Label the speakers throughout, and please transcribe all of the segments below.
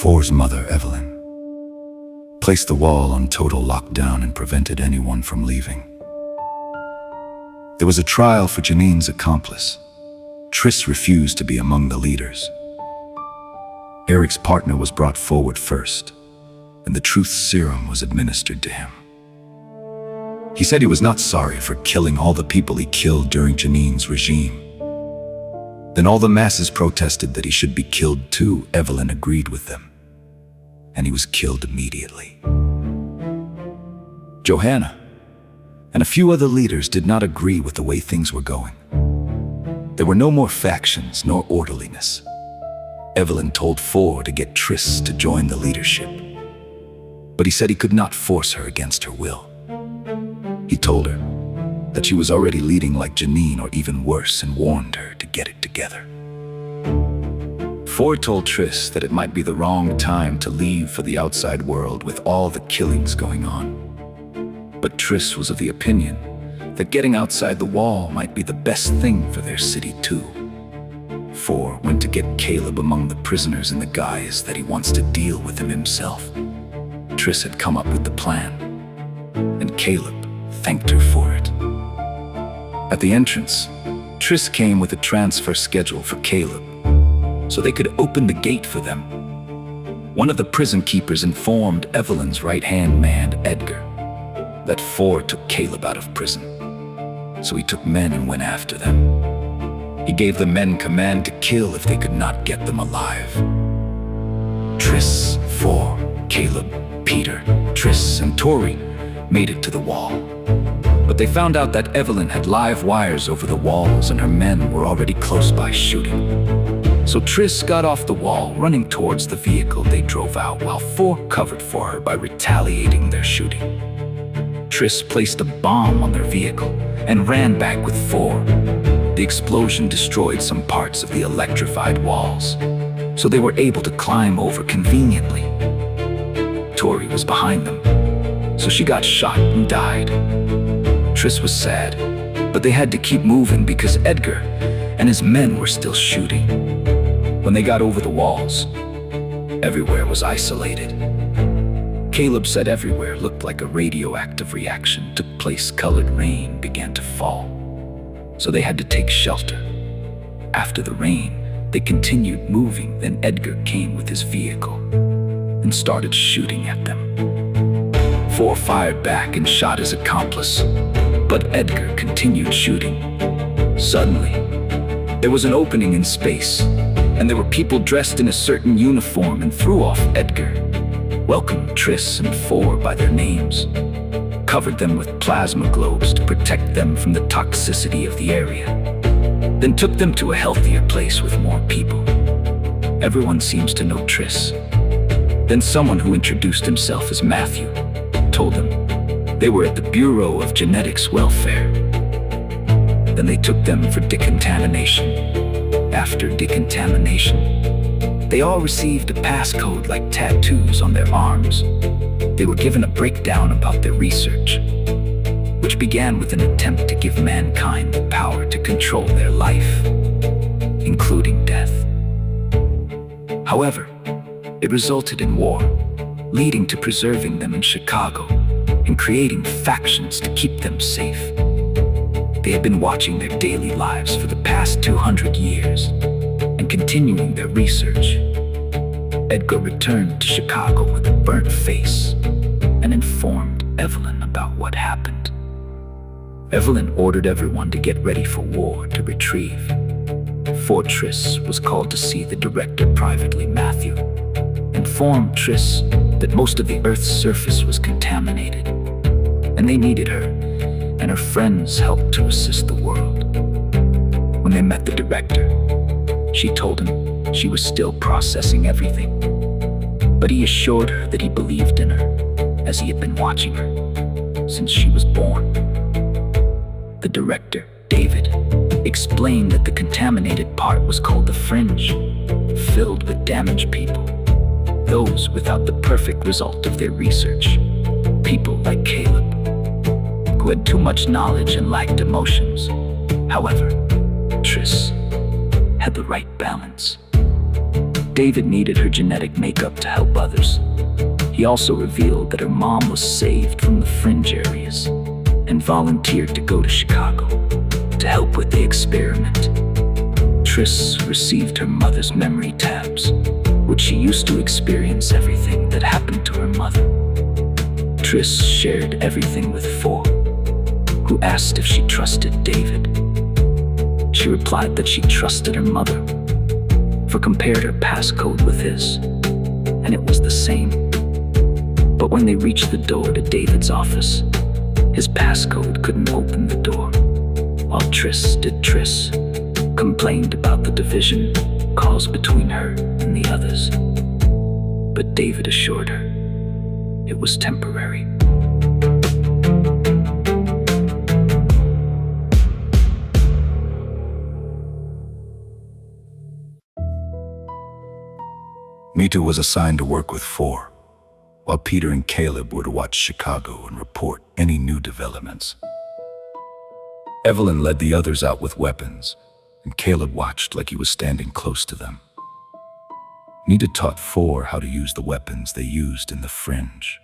Speaker 1: Four's mother, Evelyn, placed the wall on total lockdown and prevented anyone from leaving. There was a trial for Janine's accomplice. Triss refused to be among the leaders. Eric's partner was brought forward first, and the truth serum was administered to him. He said he was not sorry for killing all the people he killed during Janine's regime. Then all the masses protested that he should be killed too. Evelyn agreed with them, and he was killed immediately. Johanna and a few other leaders did not agree with the way things were going. There were no more factions nor orderliness. Evelyn told Four to get Triss to join the leadership, but he said he could not force her against her will. He told her that she was already leading like Janine or even worse, and warned her to get it together. Four told Triss that it might be the wrong time to leave for the outside world with all the killings going on. But Triss was of the opinion that getting outside the wall might be the best thing for their city too. Four went to get Caleb among the prisoners in the guise that he wants to deal with him himself. Triss had come up with the plan, and Caleb thanked her for it. At the entrance, Triss came with a transfer schedule for Caleb, so they could open the gate for them. One of the prison keepers informed Evelyn's right-hand man, Edgar, that Four took Caleb out of prison. So he took men and went after them. He gave the men command to kill if they could not get them alive. Triss, Four, Caleb, Peter, Triss, and Tori made it to the wall. But they found out that Evelyn had live wires over the walls and her men were already close by shooting. So Triss got off the wall, running towards the vehicle they drove out, while Four covered for her by retaliating their shooting. Triss placed a bomb on their vehicle and ran back with Four. The explosion destroyed some parts of the electrified walls, so they were able to climb over conveniently. Tori was behind them, so she got shot and died. Triss was sad, but they had to keep moving because Edgar and his men were still shooting. When they got over the walls, everywhere was isolated. Caleb said everywhere looked like a radioactive reaction took place. Colored rain began to fall, so they had to take shelter. After the rain, they continued moving. Then Edgar came with his vehicle and started shooting at them. Four fired back and shot his accomplice, but Edgar continued shooting. Suddenly, there was an opening in space, and there were people dressed in a certain uniform and threw off Edgar, welcomed Triss and Four by their names, covered them with plasma globes to protect them from the toxicity of the area, then took them to a healthier place with more people. Everyone seems to know Triss. Then someone who introduced himself as Matthew told them they were at the Bureau of Genetics Welfare. Then they took them for decontamination. After decontamination, they all received a passcode like tattoos on their arms. They were given a breakdown about their research, which began with an attempt to give mankind the power to control their life, including death. However, it resulted in war, leading to preserving them in Chicago and creating factions to keep them safe. They had been watching their daily lives for the past 200 years and continuing their research. Edgar returned to Chicago with a burnt face and informed Evelyn about what happened. Evelyn ordered everyone to get ready for war to retrieve. Triss was called to see the director privately. Matthew informed Triss that most of the Earth's surface was contaminated, and they needed her and her friends' help to assist the world. When they met the director, she told him she was still processing everything, but he assured her that he believed in her, as he had been watching her since she was born. The director, David, explained that the contaminated part was called the fringe, filled with damaged people, those without the perfect result of their research, people like Caleb, who had too much knowledge and lacked emotions. However, Triss had the right balance. David needed her genetic makeup to help others. He also revealed that her mom was saved from the fringe areas and volunteered to go to Chicago to help with the experiment. Triss received her mother's memory tabs, which she used to experience everything that happened to her mother. Triss shared everything with Four, who asked if she trusted David. She replied that she trusted her mother, for compared her passcode with his, and it was the same. But when they reached the door to David's office, his passcode couldn't open the door, while Triss complained about the division caused between her and the others. But David assured her it was temporary.
Speaker 2: Mita was assigned to work with Four, while Peter and Caleb were to watch Chicago and report any new developments. Evelyn led the others out with weapons, and Caleb watched like he was standing close to them. Mita taught Four how to use the weapons they used in the fringe.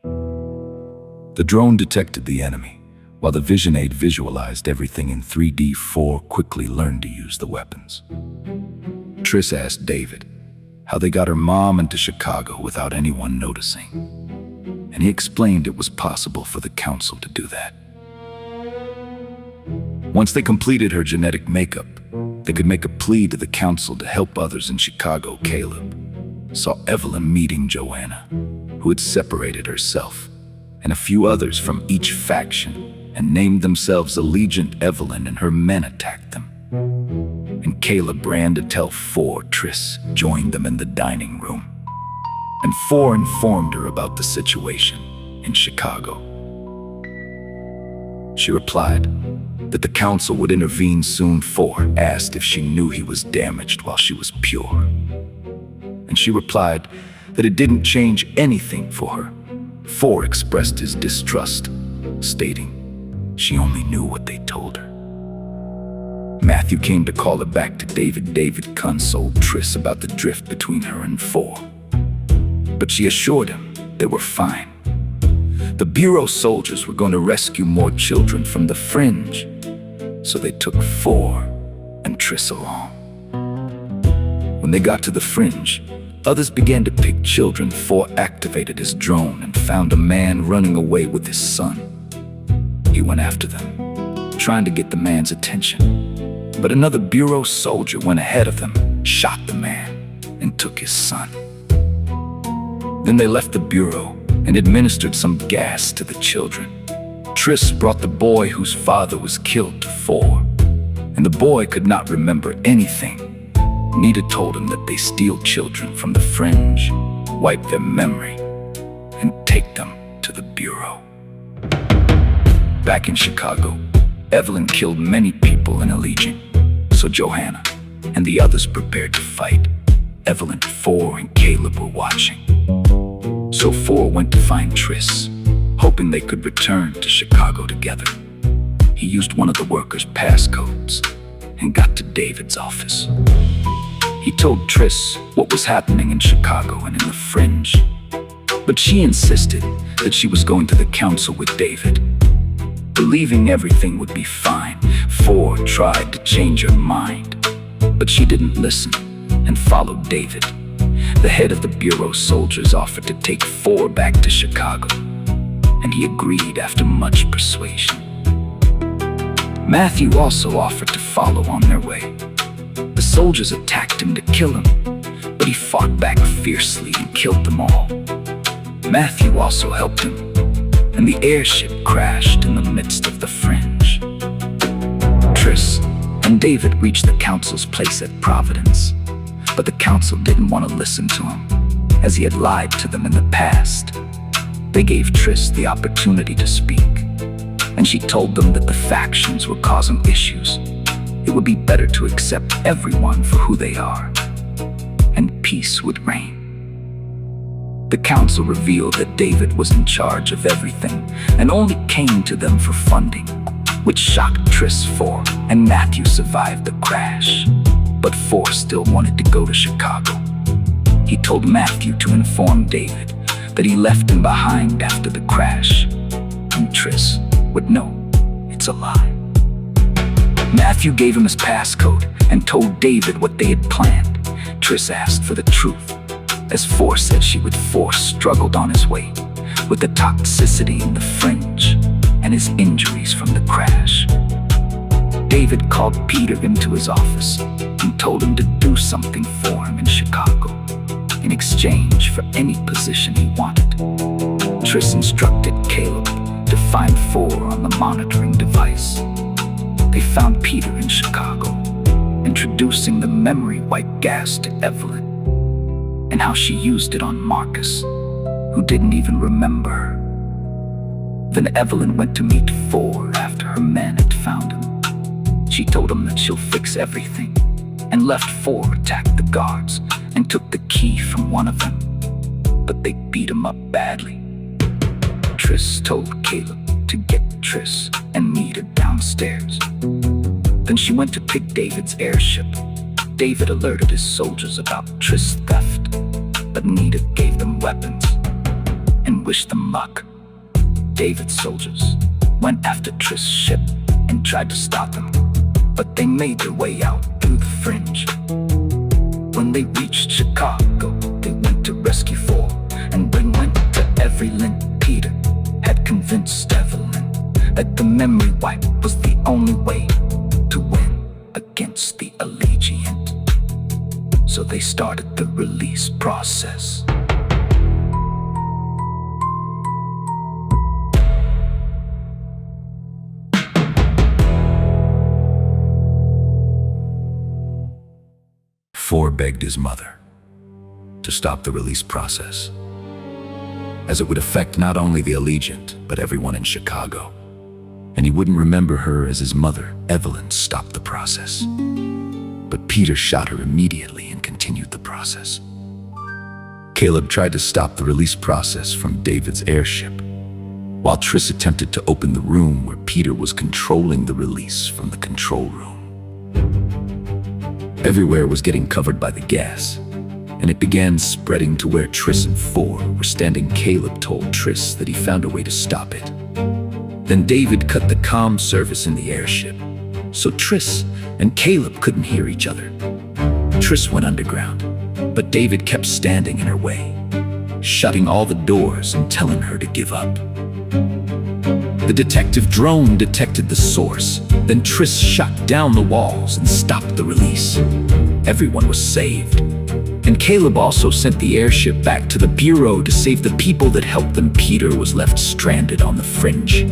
Speaker 2: The drone detected the enemy, while the vision aid visualized everything in 3D. Four quickly learned to use the weapons. Triss asked David how they got her mom into Chicago without anyone noticing, and he explained it was possible for the council to do that. Once they completed her genetic makeup, they could make a plea to the council to help others in Chicago. Caleb saw Evelyn meeting Joanna, who had separated herself, and a few others from each faction, and named themselves Allegiant. Evelyn and her men attacked them, and Caleb ran to tell Four. Triss joined them in the dining room, and Four informed her about the situation in Chicago. She replied that the council would intervene soon. Four asked if she knew he was damaged while she was pure, and she replied that it didn't change anything for her. Four expressed his distrust, stating she only knew what they told her. Matthew came to call her back to David. David consoled Triss about the drift between her and Four, but she assured him they were fine. The Bureau soldiers were going to rescue more children from the fringe, so they took Four and Triss along. When they got to the fringe, others began to pick children. Four activated his drone and found a man running away with his son. He went after them, trying to get the man's attention, but another Bureau soldier went ahead of them, shot the man, and took his son. Then they left the Bureau and administered some gas to the children. Triss brought the boy whose father was killed to Four, and the boy could not remember anything. Nita told him that they steal children from the fringe, wipe their memory, and take them to the Bureau. Back in Chicago, Evelyn killed many people in Allegiant, so Joanna and the others prepared to fight. Evelyn, Four, and Caleb were watching. So Four went to find Triss, hoping they could return to Chicago together. He used one of the workers' passcodes and got to David's office. He told Triss what was happening in Chicago and in the fringe, but she insisted that she was going to the council with David, believing everything would be fine. Four tried to change her mind, but she didn't listen and followed David. The head of the Bureau soldiers offered to take Four back to Chicago, and he agreed after much persuasion. Matthew also offered to follow on their way. The soldiers attacked him to kill him, but he fought back fiercely and killed them all. Matthew also helped him, and the airship crashed in the midst of the fringe. Triss and David reached the council's place at Providence, but the council didn't want to listen to him, as he had lied to them in the past. They gave Triss the opportunity to speak, and she told them that the factions were causing issues. It would be better to accept everyone for who they are, and peace would reign. The council revealed that David was in charge of everything and only came to them for funding, which shocked Triss. Four and Matthew survived the crash, but Four still wanted to go to Chicago.
Speaker 1: He told Matthew to inform David that he left him behind after the crash, and Triss would know it's a lie. Matthew gave him his passcode and told David what they had planned. Triss asked for the truth, as Four said she would force struggled on his way with the toxicity in the fringe and his injuries from the crash. David called Peter into his office and told him to do something for him in Chicago in exchange for any position he wanted. Triss instructed Caleb to find Four on the monitoring device. They found Peter in Chicago, introducing the memory wipe gas to Evelyn and how she used it on Marcus, who didn't even remember her. Then Evelyn went to meet Four after her men had found him. She told him that she'll fix everything and left Four attack the guards and took the key from one of them, but they beat him up badly. Triss told Caleb to get Triss and meet her downstairs. Then she went to pick David's airship. David alerted his soldiers about Triss' theft, but Nita gave them weapons and wished them luck. David's soldiers went after Triss' ship and tried to stop them, but they made their way out through the fringe. When they reached Chicago, they went to rescue Four, and when went to Evelyn. Peter had convinced Evelyn that the memory wipe was the only way to win against the Allegiant. So they started the release process.
Speaker 2: Four begged his mother to stop the release process, as it would affect not only the Allegiant, but everyone in Chicago. And he wouldn't remember her as his mother, Evelyn, stopped the process. But Peter shot her immediately and continued the process. Caleb tried to stop the release process from David's airship, while Triss attempted to open the room where Peter was controlling the release from the control room. Everywhere was getting covered by the gas, and it began spreading to where Triss and Four were standing. Caleb told Triss that he found a way to stop it. Then David cut the comm service in the airship, so Triss and Caleb couldn't hear each other. Triss went underground, but David kept standing in her way, shutting all the doors and telling her to give up. The detective drone detected the source. Then Triss shut down the walls and stopped the release. Everyone was saved. And Caleb also sent the airship back to the Bureau to save the people that helped them. Peter was left stranded on the fringe.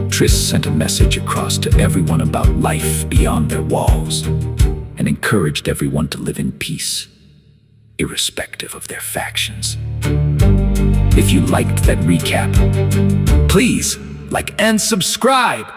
Speaker 2: Triss sent a message across to everyone about life beyond their walls and encouraged everyone to live in peace, irrespective of their factions. If you liked that recap, please like and subscribe.